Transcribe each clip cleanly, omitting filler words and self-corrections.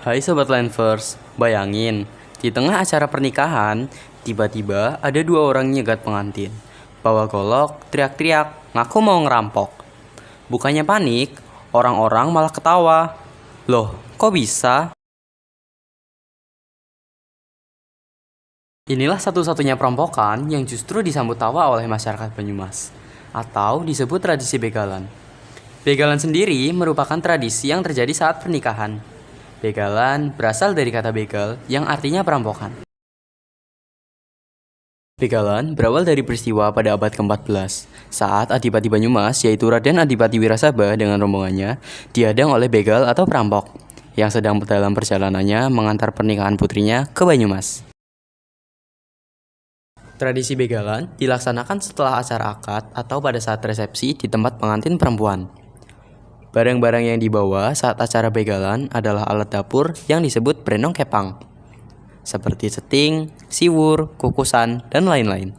Hai Sobat Landverse, bayangin, di tengah acara pernikahan, tiba-tiba ada dua orang nyegat pengantin. Bawa golok, teriak-teriak, ngaku mau ngerampok. Bukannya panik, orang-orang malah ketawa. Loh, kok bisa? Inilah satu-satunya perampokan yang justru disambut tawa oleh masyarakat Banyumas, atau disebut tradisi begalan. Begalan sendiri merupakan tradisi yang terjadi saat pernikahan. Begalan berasal dari kata begal yang artinya perampokan. Begalan berawal dari peristiwa pada abad ke-14 saat Adipati Banyumas yaitu Raden Adipati Wirasaba dengan rombongannya dihadang oleh begal atau perampok yang sedang dalam perjalanannya mengantar pernikahan putrinya ke Banyumas. Tradisi begalan dilaksanakan setelah acara akad atau pada saat resepsi di tempat pengantin perempuan. Barang-barang yang dibawa saat acara begalan adalah alat dapur yang disebut brenong kepang, seperti seting, siwur, kukusan, dan lain-lain.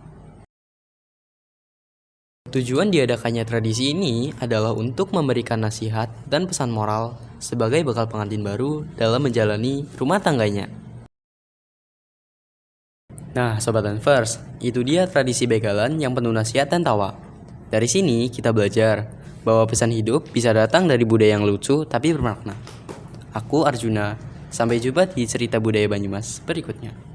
Tujuan diadakannya tradisi ini adalah untuk memberikan nasihat dan pesan moral sebagai bekal pengantin baru dalam menjalani rumah tangganya. Nah, Sobat Landverse, itu dia tradisi begalan yang penuh nasihat dan tawa. Dari sini kita belajar bahwa pesan hidup bisa datang dari budaya yang lucu tapi bermakna. Aku Arjuna, sampai jumpa di cerita budaya Banyumas berikutnya.